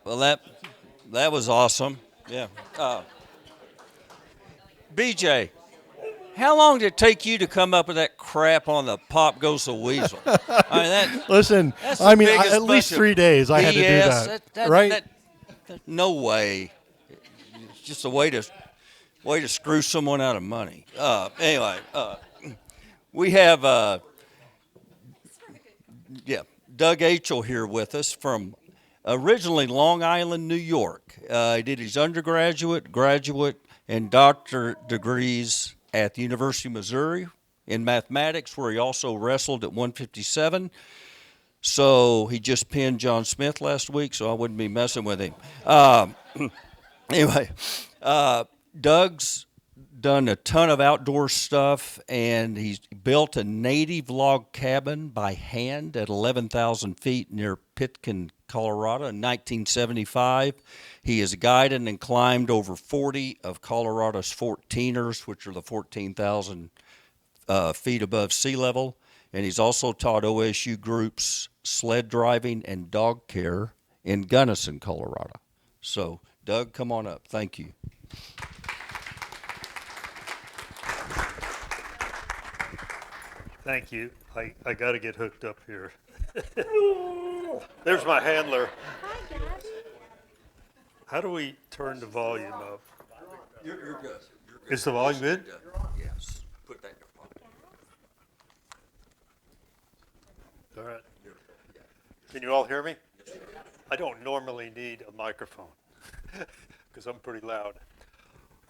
Well, that was awesome. Yeah. BJ, how long did it take you to come up with that crap on the Pop Goes the Weasel? I mean, Listen, that's the I mean, at biggest least bunch of 3 days I had to do BS. that, right? No way. It's just a way to screw someone out of money. Anyway, we have yeah, Doug Aichele here with us from originally Long Island, New York. He did his undergraduate, graduate, and doctorate degrees at the University of Missouri in mathematics, where he also wrestled at 157. So he just pinned John Smith last week, so I wouldn't be messing with him. Anyway, Doug's done a ton of outdoor stuff, and he's built a native log cabin by hand at 11,000 feet near Pitkin, Colorado in 1975. He has guided and climbed over 40 of Colorado's 14ers, which are the 14,000 feet above sea level. And he's also taught OSU groups sled driving and dog care in Gunnison, Colorado. So, Doug, come on up. Thank you. Thank you. I got to get hooked up here. There's my handler. How do we turn the volume up? You're good. You're good. Is the volume good? Yes. Put that in your pocket. All right. Can you all hear me? I don't normally need a microphone because I'm pretty loud.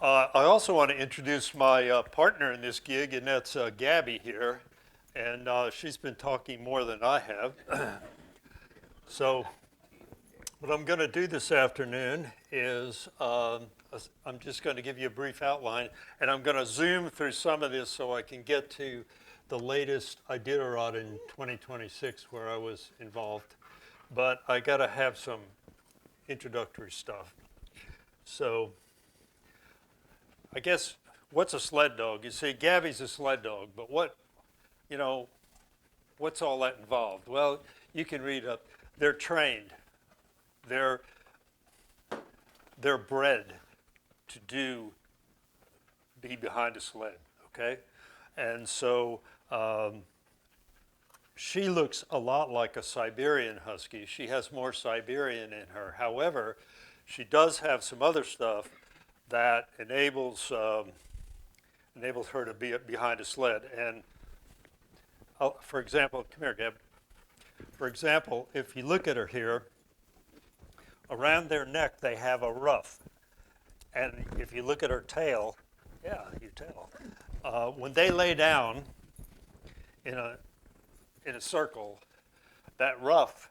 I also want to introduce my partner in this gig, and that's Gabby here. And she's been talking more than I have. So what I'm going to do this afternoon is I'm just going to give you a brief outline, and I'm going to zoom through some of this so I can get to the latest Iditarod in 2026 where I was involved. But I got to have some introductory stuff. So I guess what's a sled dog? You see, Gabby's a sled dog, but what's all that involved? Well, you can read up. They're trained. They're bred to be behind a sled, okay? And so she looks a lot like a Siberian Husky. She has more Siberian in her. However, she does have some other stuff that enables her to be behind a sled. And for example, come here, Gab. For example, if you look at her here, around their neck they have a ruff. And if you look at her tail, yeah, your tail. When they lay down in a circle, that ruff,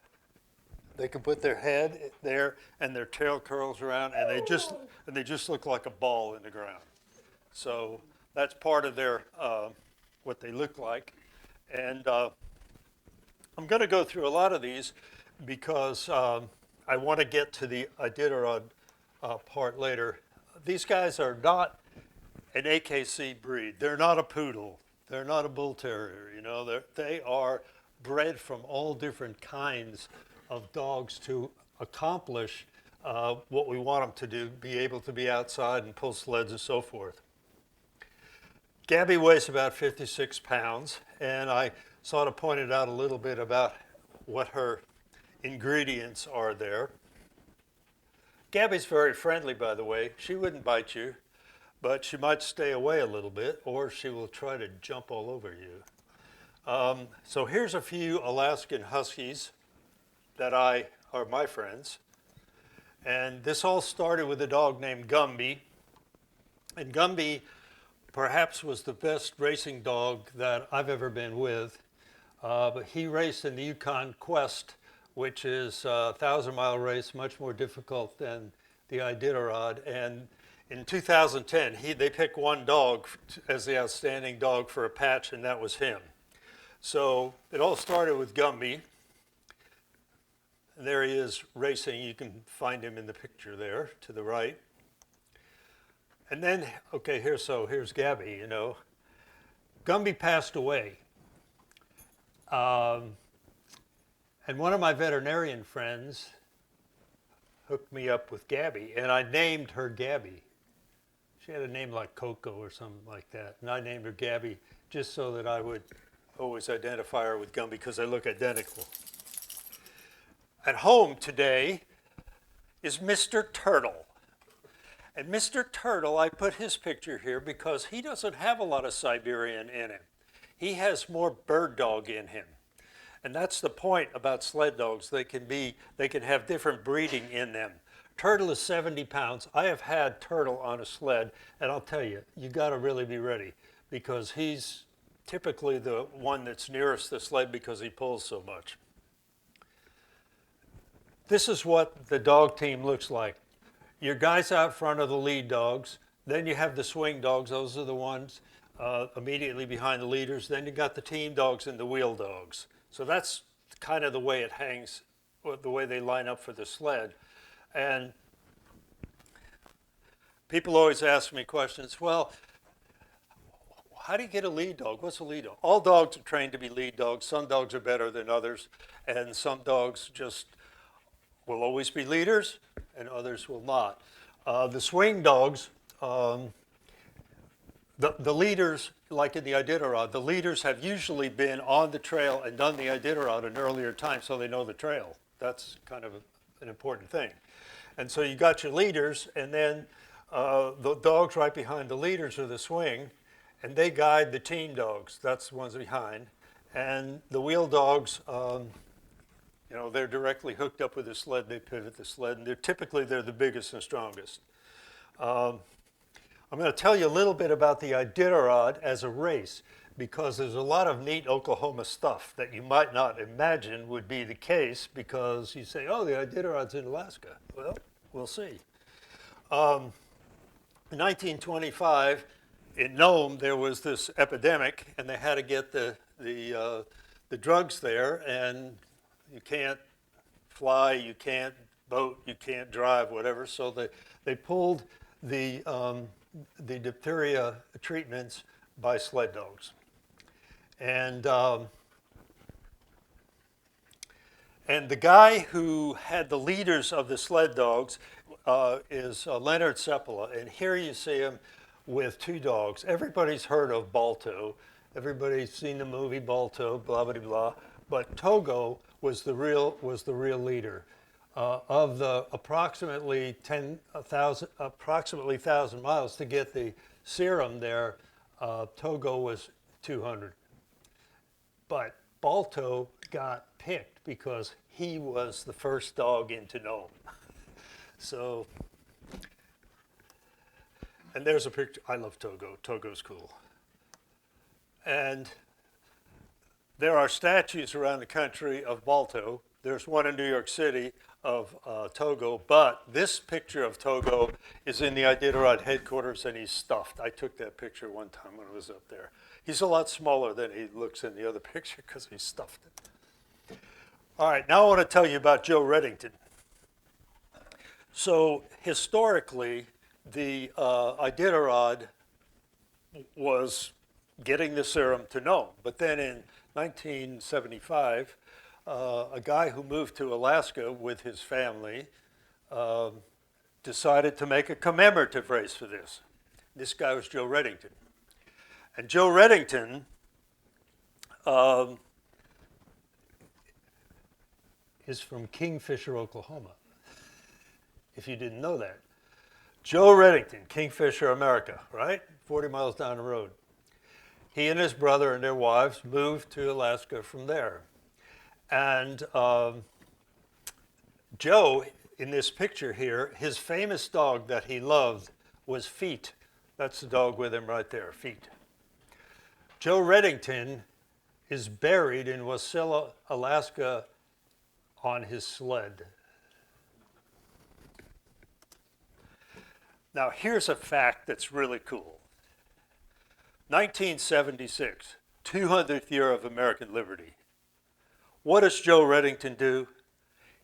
they can put their head there and their tail curls around, and they just look like a ball in the ground. So that's part of their what they look like. And I'm going to go through a lot of these because I want to get to the Iditarod part later. These guys are not an AKC breed. They're not a poodle. They're not a bull terrier. They are bred from all different kinds of dogs to accomplish what we want them to do, be able to be outside and pull sleds and so forth. Gabby weighs about 56 pounds, and I sort of pointed out a little bit about what her ingredients are there. Gabby's very friendly, by the way. She wouldn't bite you, but she might stay away a little bit, or she will try to jump all over you. So here's a few Alaskan Huskies that are my friends. And this all started with a dog named Gumby. And Gumby perhaps was the best racing dog that I've ever been with. But he raced in the Yukon Quest, which is a 1,000-mile race, much more difficult than the Iditarod. And in 2010, they picked one dog as the outstanding dog for a patch, and that was him. So it all started with Gumby. There he is racing. You can find him in the picture there to the right. And then, okay, here's Gabby, Gumby passed away. And one of my veterinarian friends, hooked me up with Gabby, and I named her Gabby. She had a name like Coco or something like that, and I named her Gabby just so that I would always identify her with Gumby because they look identical. At home today is Mr. Turtle. And Mr. Turtle, I put his picture here because he doesn't have a lot of Siberian in him. He has more bird dog in him. And that's the point about sled dogs. They can have different breeding in them. Turtle is 70 pounds. I have had Turtle on a sled, and I'll tell you, you got to really be ready because he's typically the one that's nearest the sled because he pulls so much. This is what the dog team looks like. Your guys out front are the lead dogs. Then you have the swing dogs. Those are the ones immediately behind the leaders. Then you got the team dogs and the wheel dogs. So that's kind of the way it hangs, the way they line up for the sled. And people always ask me questions, well, how do you get a lead dog? What's a lead dog? All dogs are trained to be lead dogs. Some dogs are better than others, and some dogs just will always be leaders, and others will not. The swing dogs, the leaders, like in the Iditarod, the leaders have usually been on the trail and done the Iditarod an earlier time, so they know the trail. That's kind of an important thing. And so you got your leaders, and then the dogs right behind the leaders are the swing, and they guide the team dogs. That's the ones behind. And the wheel dogs, you know, they're directly hooked up with the sled. They pivot the sled, and they're the biggest and strongest. I'm going to tell you a little bit about the Iditarod as a race because there's a lot of neat Oklahoma stuff that you might not imagine would be the case because you say, oh, the Iditarod's in Alaska. Well, we'll see. In 1925, in Nome, there was this epidemic, and they had to get the drugs there, and you can't fly, you can't boat, you can't drive, whatever. So they pulled the diphtheria treatments by sled dogs. And the guy who had the leaders of the sled dogs is Leonard Seppala. And here you see him with two dogs. Everybody's heard of Balto. Everybody's seen the movie Balto, blah, blah, blah. But Togo was the real leader. Of the approximately 1,000 miles to get the serum there, Togo was 200. But Balto got picked because he was the first dog into Nome. So, and there's a picture. I love Togo. Togo's cool. And there are statues around the country of Balto. There's one in New York City of Togo, but this picture of Togo is in the Iditarod headquarters, and he's stuffed. I took that picture one time when I was up there. He's a lot smaller than he looks in the other picture because he stuffed it. All right, now I want to tell you about Joe Redington. So historically, the Iditarod was getting the serum to Nome, but then in 1975, a guy who moved to Alaska with his family decided to make a commemorative race for this. This guy was Joe Redington. And Joe Redington is from Kingfisher, Oklahoma, if you didn't know that. Joe Redington, Kingfisher, America, right? 40 miles down the road. He and his brother and their wives moved to Alaska from there. And Joe, in this picture here, his famous dog that he loved was Feet. That's the dog with him right there, Feet. Joe Redington is buried in Wasilla, Alaska on his sled. Now, here's a fact that's really cool. 1976, 200th year of American liberty. What does Joe Redington do?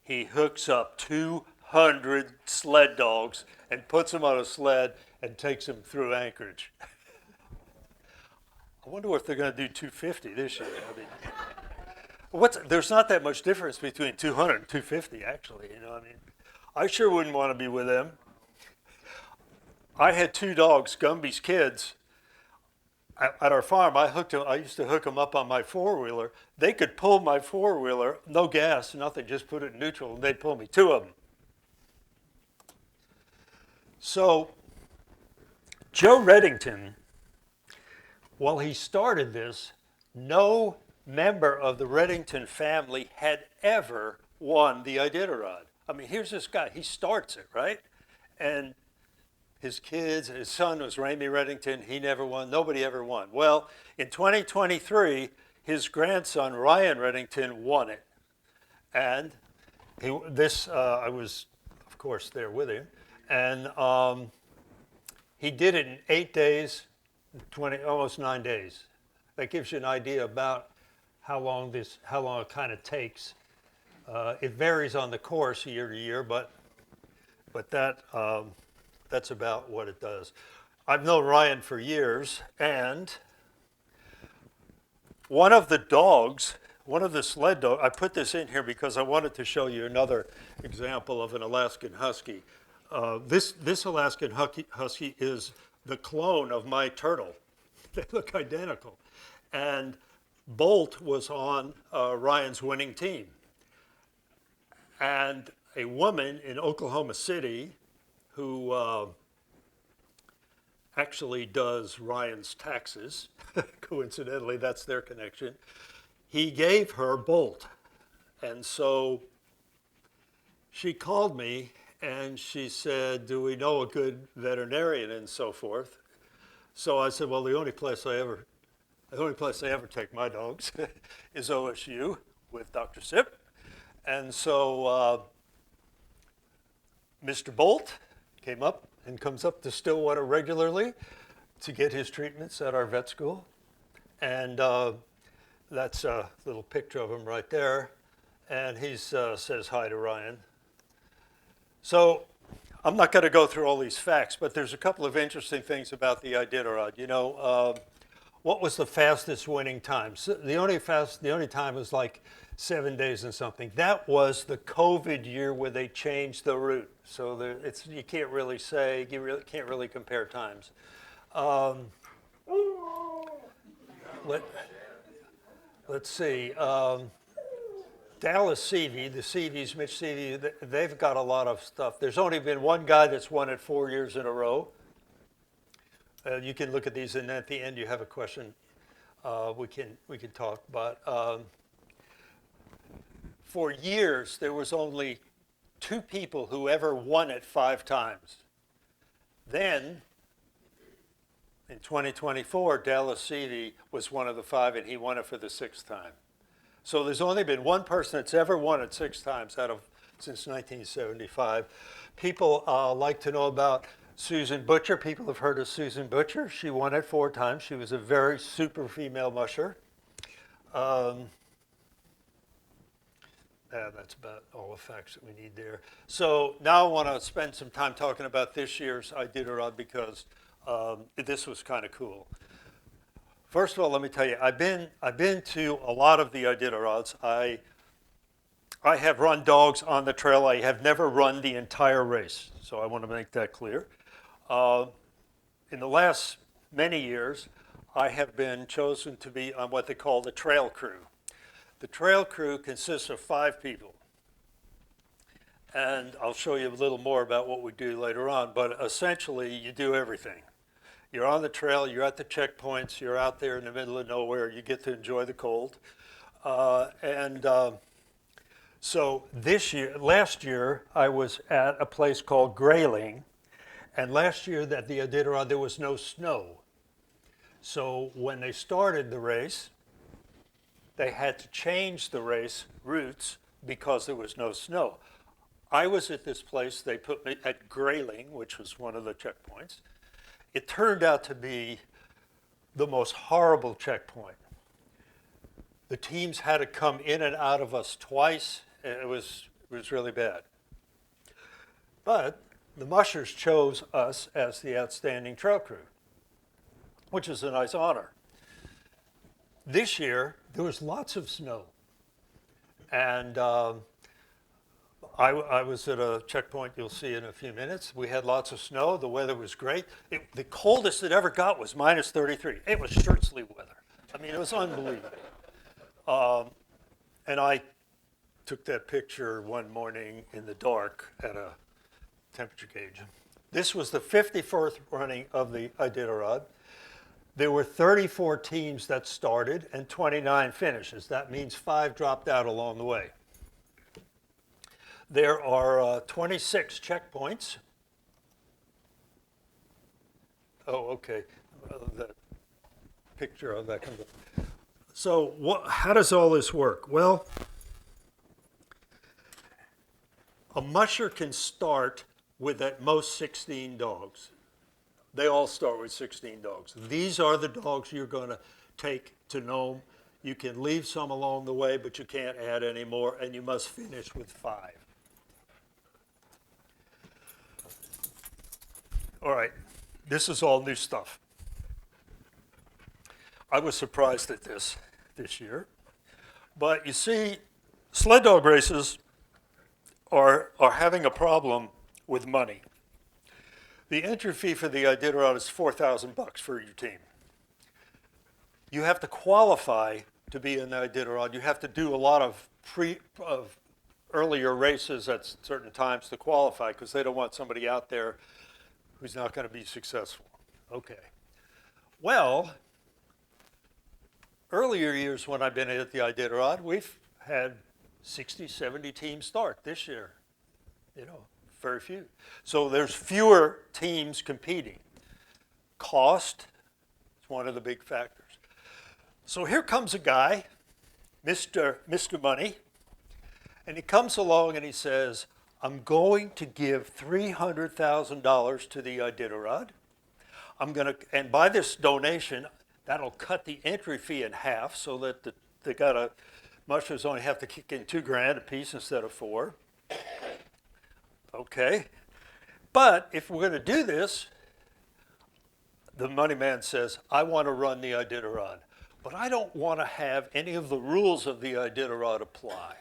He hooks up 200 sled dogs and puts them on a sled and takes them through Anchorage. I wonder if they're going to do 250 this year. I mean, there's not that much difference between 200 and 250, actually. You know, I mean, I sure wouldn't want to be with them. I had two dogs, Gumby's kids. At our farm, I used to hook them up on my four-wheeler. They could pull my four-wheeler, no gas, nothing, just put it in neutral, and they'd pull me, two of them. So Joe Reddington, while he started this, no member of the Reddington family had ever won the Iditarod. I mean, here's this guy, he starts it, right? And his kids, his son was Ramey Reddington, he never won, nobody ever won. Well, in 2023, his grandson, Ryan Reddington, won it. And I was, of course, there with him. And he did it in 8 days, almost 9 days. That gives you an idea about how long it kind of takes. It varies on the course year to year, but that's about what it does. I've known Ryan for years, and one of the sled dogs, I put this in here because I wanted to show you another example of an Alaskan Husky. This Alaskan Husky is the clone of my turtle. They look identical. And Bolt was on Ryan's winning team. And a woman in Oklahoma City who actually does Ryan's taxes, coincidentally, that's their connection, he gave her Bolt. And so she called me and she said, do we know a good veterinarian and so forth? So I said, well, the only place I ever take my dogs is OSU with Dr. Sipp. And so Mr. Bolt comes up to Stillwater regularly to get his treatments at our vet school. And that's a little picture of him right there. And he says hi to Ryan. So I'm not going to go through all these facts, but there's a couple of interesting things about the Iditarod. You know, what was the fastest winning time? So the only time was like 7 days and something. That was the COVID year where they changed the route. So you can't really say, can't really compare times. Let's see. Dallas Seavey, the Seaveys, Mitch Seavey, they've got a lot of stuff. There's only been one guy that's won it 4 years in a row. You can look at these, and at the end you have a question. We can talk. But for years there was only 2 people who ever won it 5 times. Then in 2024, Dallas Seavey was one of the 5, and he won it for the 6th time. So there's only been one person that's ever won it 6 times since 1975. People like to know about Susan Butcher. People have heard of Susan Butcher. She won it 4 times. She was a very super female musher. That's about all the facts that we need there. So now I want to spend some time talking about this year's Iditarod because this was kind of cool. First of all, let me tell you, I've been to a lot of the Iditarods. I have run dogs on the trail. I have never run the entire race, so I want to make that clear. In the last many years, I have been chosen to be on what they call the trail crew. The trail crew consists of 5 people. And I'll show you a little more about what we do later on, but essentially you do everything. You're on the trail, you're at the checkpoints, you're out there in the middle of nowhere, you get to enjoy the cold. So last year, I was at a place called Grayling, and last year at the Iditarod, there was no snow. So when they started the race, they had to change the race routes because there was no snow. I was at this place, they put me at Grayling, which was one of the checkpoints. It turned out to be the most horrible checkpoint. The teams had to come in and out of us twice. It was really bad. But the mushers chose us as the outstanding trail crew, which is a nice honor. This year, there was lots of snow. And I was at a checkpoint you'll see in a few minutes. We had lots of snow. The weather was great. The coldest it ever got was minus 33. It was shirt sleeve weather. I mean, it was unbelievable. And I took that picture one morning in the dark at a temperature gauge. This was the 54th running of the Iditarod. There were 34 teams that started and 29 finishes. That means 5 dropped out along the way. There are 26 checkpoints. Oh, okay. The picture of that comes up. So how does all this work? Well, a musher can start with at most 16 dogs. They all start with 16 dogs. These are the dogs you're going to take to Nome. You can leave some along the way, but you can't add any more, and you must finish with 5. All right, this is all new stuff. I was surprised at this year. But you see, sled dog races are having a problem with money. The entry fee for the Iditarod is $4,000 for your team. You have to qualify to be in the Iditarod. You have to do a lot of earlier races at certain times to qualify because they don't want somebody out there who's not going to be successful. Okay. Well, earlier years when I've been at the Iditarod, we've had 60, 70 teams start. This year, very few. So there's fewer teams competing. Cost is one of the big factors. So here comes a guy, Mr. Money, and he comes along and he says, I'm going to give $300,000 to the Iditarod. And by this donation, that'll cut the entry fee in half so that mushers only have to kick in $2,000 a piece instead of $4,000. Okay. But if we're going to do this, the money man says, I want to run the Iditarod, but I don't want to have any of the rules of the Iditarod apply.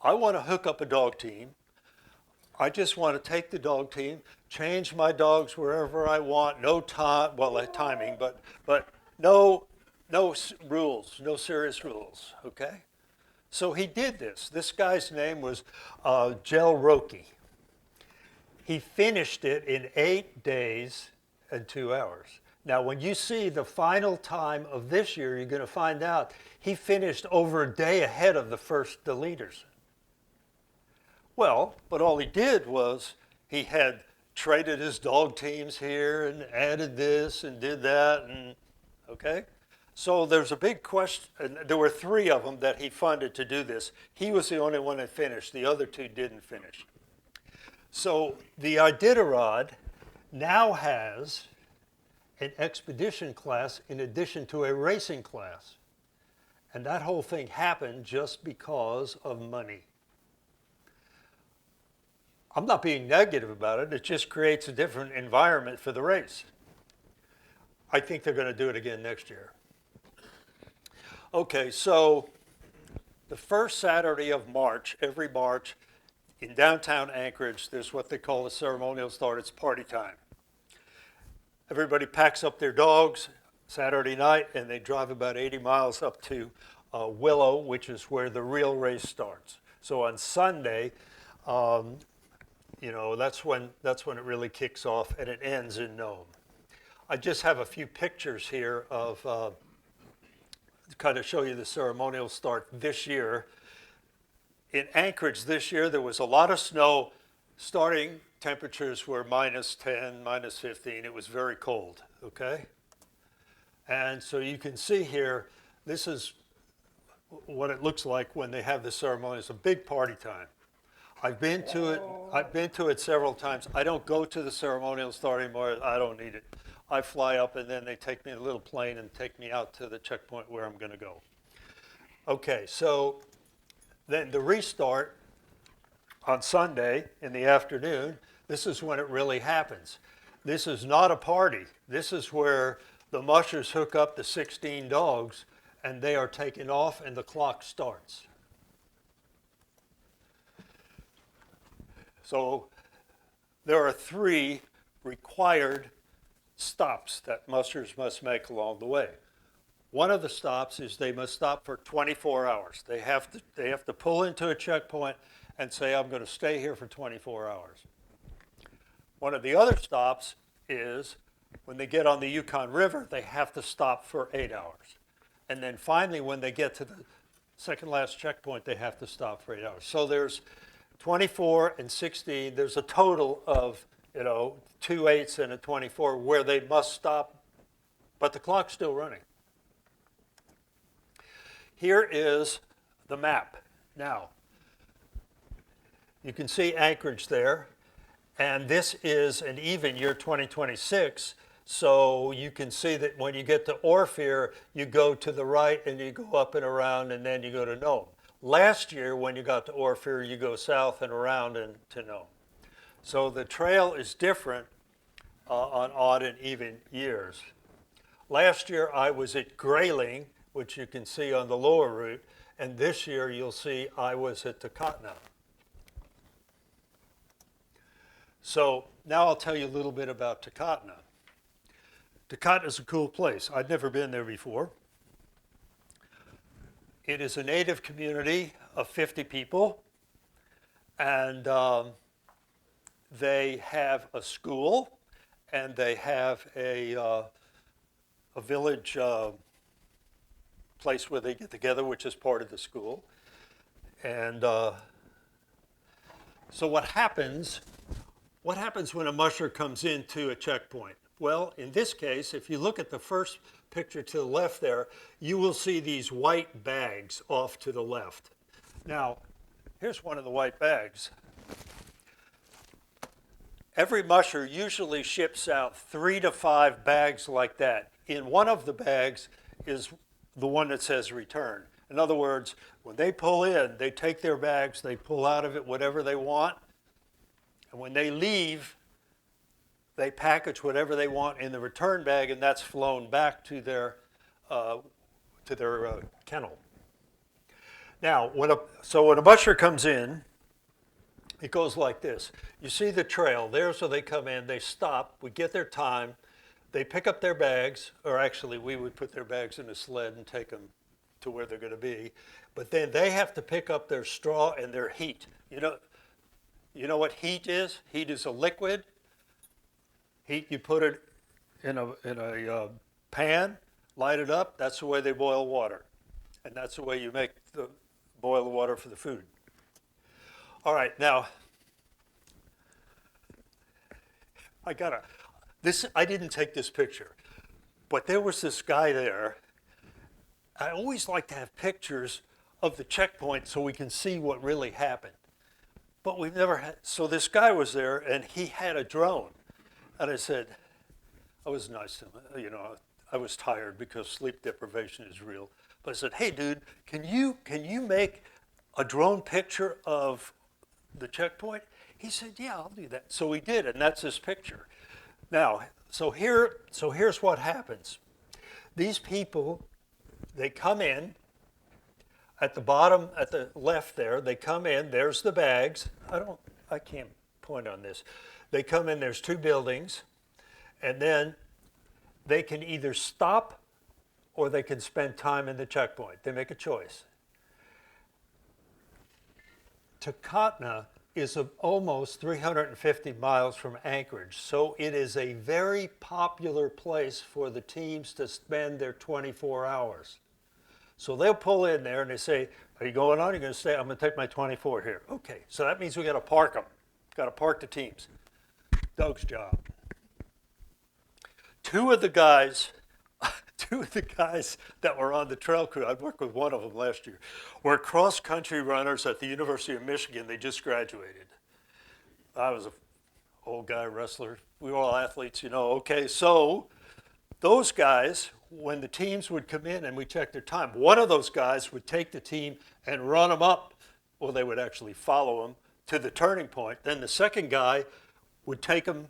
I want to hook up a dog team. I just want to take the dog team, change my dogs wherever I want, no time, well, timing, but no rules, no serious rules, okay? So he did this. This guy's name was Gel Roki. He finished it in 8 days and 2 hours. Now, when you see the final time of this year, you're going to find out he finished over a day ahead of the leaders. Well, but all he did was he had traded his dog teams here and added this and did that, and okay? So there's a big question, and there were 3 of them that he funded to do this. He was the only one that finished. The other 2 didn't finish. So the Iditarod now has an expedition class in addition to a racing class. And that whole thing happened just because of money. I'm not being negative about it. It just creates a different environment for the race. I think they're going to do it again next year. Okay, so the first Saturday of March, every March, in downtown Anchorage, there's what they call a ceremonial start. It's party time. Everybody packs up their dogs Saturday night, and they drive about 80 miles up to Willow, which is where the real race starts. So on Sunday, that's when it really kicks off, and it ends in Nome. I just have a few pictures here of to kind of show you the ceremonial start this year. In Anchorage this year, there was a lot of snow. Starting temperatures were minus 10, minus 15. It was very cold, okay? And so you can see here, this is what it looks like when they have the ceremony. It's a big party time. I've been to it several times. I don't go to the ceremonial start anymore. I don't need it. I fly up and then they take me in a little plane and take me out to the checkpoint where I'm going to go. Okay, so then the restart on Sunday in the afternoon, this is when it really happens. This is not a party. This is where the mushers hook up the 16 dogs and they are taken off and the clock starts. So there are 3 required stops that mushers must make along the way. One of the stops is they must stop for 24 hours. They have to pull into a checkpoint and say, I'm going to stay here for 24 hours. One of the other stops is when they get on the Yukon River, they have to stop for 8 hours. And then finally, when they get to the second last checkpoint, they have to stop for 8 hours. So there's 24 and 16. There's a total of, 2 8s and a 24 where they must stop, but the clock's still running. Here is the map. Now, you can see Anchorage there, and this is an even year 2026, so you can see that when you get to Ophir, you go to the right and you go up and around and then you go to Nome. Last year, when you got to Ophir, you go south and around and to Nome. So the trail is different on odd and even years. Last year, I was at Grayling, which you can see on the lower route, and this year you'll see I was at Takotna. So now I'll tell you a little bit about Takotna. Takotna is a cool place. I'd never been there before. It is a native community of 50 people, and they have a school, and they have a village place where they get together, which is part of the school. And so what happens when a musher comes into a checkpoint? Well, in this case, if you look at the first picture to the left there, you will see these white bags off to the left. Now, here's one of the white bags. Every musher usually ships out 3 to 5 bags like that. In one of the bags is the one that says return. In other words, when they pull in, they take their bags, they pull out of it whatever they want, and when they leave, they package whatever they want in the return bag, and that's flown back to their kennel. Now, when a musher comes in, it goes like this. You see the trail there, so they come in, they stop, we get their time, they pick up their bags, or actually we would put their bags in a sled and take them to where they're going to be, but then they have to pick up their straw and their heat. You know what heat is? Heat is a liquid. Heat, you put it in a pan, light it up, that's the way they boil water. And that's the way you boil the water for the food. All right, now, I didn't take this picture, but there was this guy there. I always like to have pictures of the checkpoint so we can see what really happened. But we've never had, so this guy was there and he had a drone. And I said, I was nice to him, I was tired because sleep deprivation is real. But I said, hey dude, can you make a drone picture of the checkpoint? He said, yeah, I'll do that. So we did, and that's this picture. Now, so here's what happens. These people, they come in at the bottom, at the left there, they come in, there's the bags. I can't point on this. They come in, there's 2 buildings, and then they can either stop or they can spend time in the checkpoint. They make a choice. Takotna is almost 350 miles from Anchorage, so it is a very popular place for the teams to spend their 24 hours. So they'll pull in there and they say, are you going on? You're going to stay? I'm going to take my 24 here. Okay, so that means we got to park them. Got to park the teams. Doug's job. Two of the guys that were on the trail crew, I worked with one of them last year, were cross-country runners at the University of Michigan. They just graduated. I was an old guy wrestler. We were all athletes, Okay, so those guys, when the teams would come in and we checked their time, one of those guys would take the team and run them up, well, they would actually follow them to the turning point. Then the second guy would take them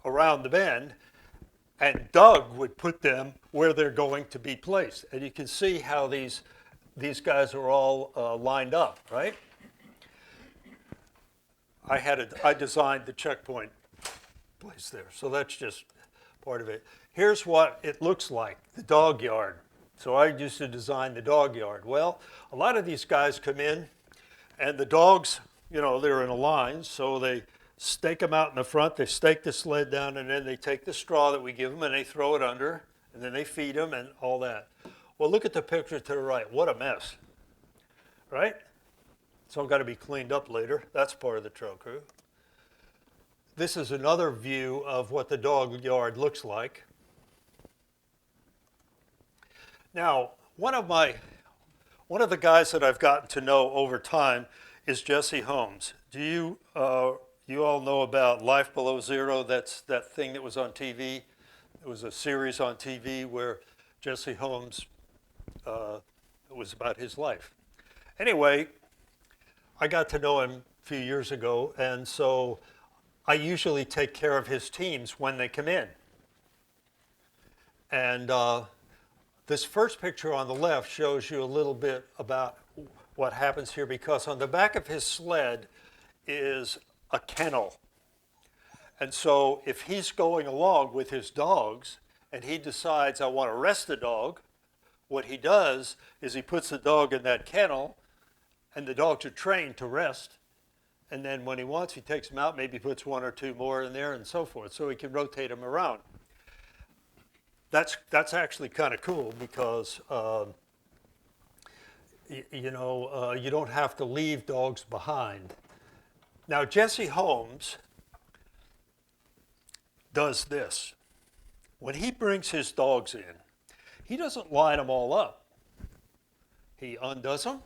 around the bend, and Doug would put them where they're going to be placed. And you can see how these guys are all lined up, right? I designed the checkpoint place there. So that's just part of it. Here's what it looks like, the dog yard. So I used to design the dog yard. Well, a lot of these guys come in and the dogs, they're in a line, so they stake them out in the front, they stake the sled down, and then they take the straw that we give them and they throw it under, and then they feed them and all that. Well, look at the picture to the right. What a mess, right? It's all got to be cleaned up later. That's part of the trail crew. This is another view of what the dog yard looks like. Now, one of the guys that I've gotten to know over time is Jesse Holmes. Do you all know about Life Below Zero? That's that thing that was on TV. It was a series on TV where Jesse Holmes, it was about his life. Anyway, I got to know him a few years ago, and so I usually take care of his teams when they come in. And this first picture on the left shows you a little bit about what happens here, because on the back of his sled is a kennel. And so if he's going along with his dogs and he decides, I want to rest the dog, what he does is he puts the dog in that kennel, and the dogs are trained to rest. And then when he wants, he takes them out, maybe puts one or two more in there and so forth, so he can rotate them around. That's actually kind of cool because you don't have to leave dogs behind. Now, Jesse Holmes does this. When he brings his dogs in, he doesn't line them all up. He undoes them.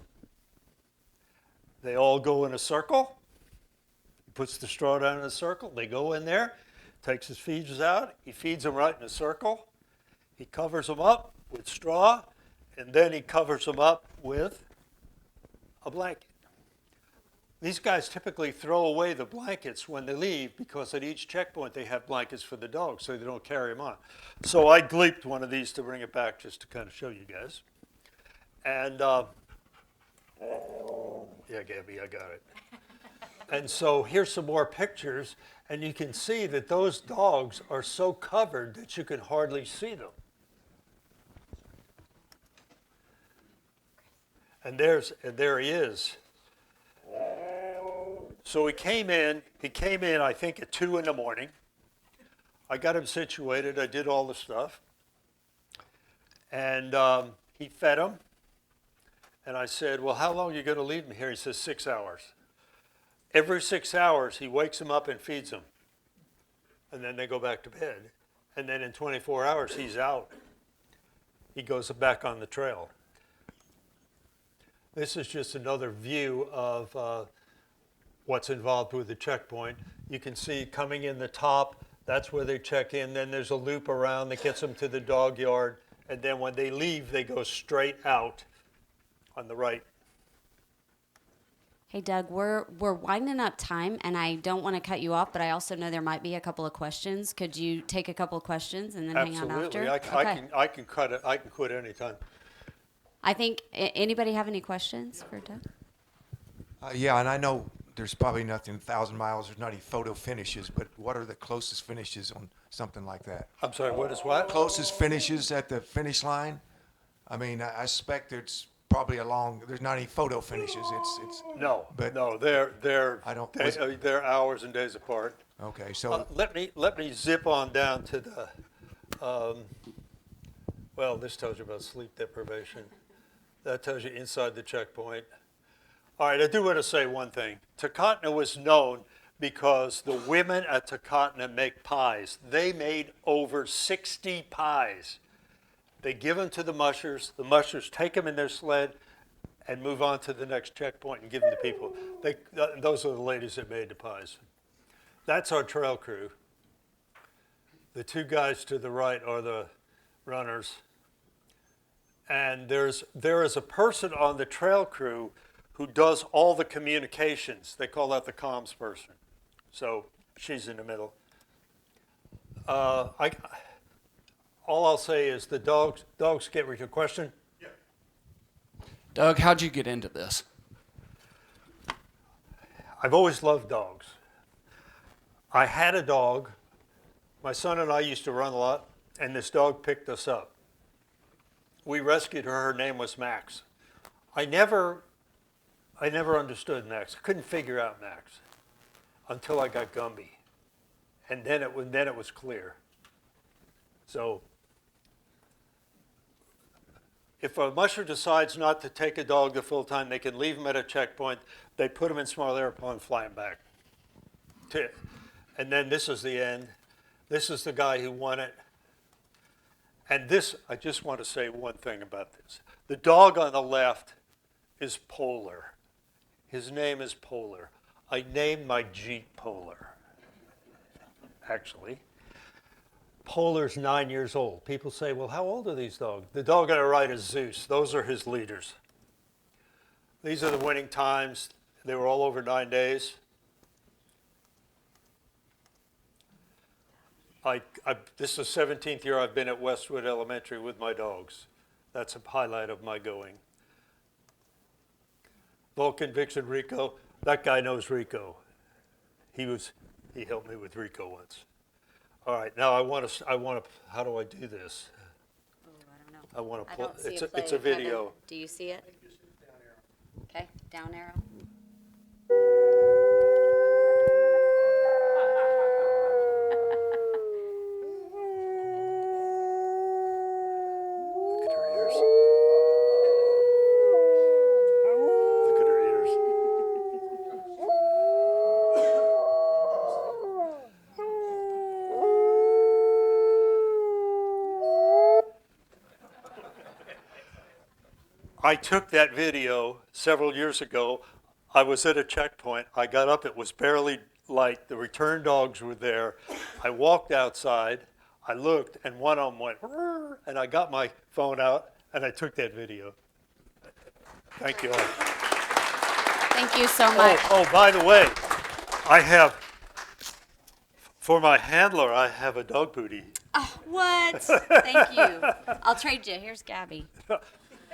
They all go in a circle. He puts the straw down in a circle. They go in there, takes his feeders out. He feeds them right in a circle. He covers them up with straw, and then he covers them up with a blanket. These guys typically throw away the blankets when they leave because at each checkpoint they have blankets for the dogs so they don't carry them on. So I gleeped one of these to bring it back just to kind of show you guys. And yeah, Gabby, I got it. And so here's some more pictures, and you can see that those dogs are so covered that you can hardly see them. And there he is. So he came in, I think at 2 in the morning. I got him situated, I did all the stuff. And he fed him. And I said, well, how long are you going to leave him here? He says, 6 hours. Every 6 hours, he wakes him up and feeds them. And then they go back to bed. And then in 24 hours, he's out. He goes back on the trail. This is just another view of what's involved with the checkpoint. You can see coming in the top, that's where they check in. Then there's a loop around that gets them to the dog yard. And then when they leave, they go straight out on the right. Hey, Doug, we're winding up time, and I don't want to cut you off, but I also know there might be a couple of questions. Could you take a couple of questions and then hang on after? Absolutely. I can cut it. I can quit anytime. I think, anybody have any questions for Doug? Yeah, and I know there's probably nothing 1,000 miles, there's not any photo finishes, but what are the closest finishes on something like that? I'm sorry, what is what? Closest finishes at the finish line? I mean, I suspect it's probably there's not any photo finishes. No, they're hours and days apart. Okay, so let me zip on down to the, well, this tells you about sleep deprivation. That tells you inside the checkpoint. All right, I do want to say one thing. Takotna was known because the women at Takotna make pies. They made over 60 pies. They give them to the mushers. The mushers take them in their sled and move on to the next checkpoint and give them to people. Those are the ladies that made the pies. That's our trail crew. The two guys to the right are the runners. And there is a person on the trail crew who does all the communications. They call that the comms person. So she's in the middle. All I'll say is the dogs get with your question. Yeah. Doug, how'd you get into this? I've always loved dogs. I had a dog. My son and I used to run a lot, and this dog picked us up. We rescued her. Her name was Max. I never understood Max. Couldn't figure out Max until I got Gumby, and then it was clear. So, if a musher decides not to take a dog the full time, they can leave him at a checkpoint. They put him in small airplane, fly him back. And then this is the end. This is the guy who won it. And this, I just want to say one thing about this. The dog on the left is Polar. His name is Polar. I named my Jeep Polar, actually. Polar's 9 years old. People say, well, how old are these dogs? The dog on the right is Zeus. Those are his leaders. These are the winning times. They were all over 9 days. This is the 17th year I've been at Westwood Elementary with my dogs. That's a highlight of my going. Vulcan, Vixen, Rico. That guy knows Rico. He helped me with Rico once. All right, now I want to, how do I do this? Ooh, I don't know. I want to I pull, don't see it's it a play. video. Do you see it? Okay, down arrow. Look at her ears. Look at her ears. I took that video several years ago. I was at a checkpoint. I got up. It was barely light. The return dogs were there. I walked outside. I looked, and one of them went, "Rrr," and I got my phone out, and I took that video. Thank you all. Thank you so much. Oh, by the way, I have, for my handler, I have a dog booty. Oh, what? Thank you. I'll trade you. Here's Gabby.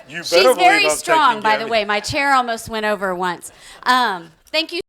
You better She's believe very I'm strong, taking by the Gabby. way. My chair almost went over once. Thank you.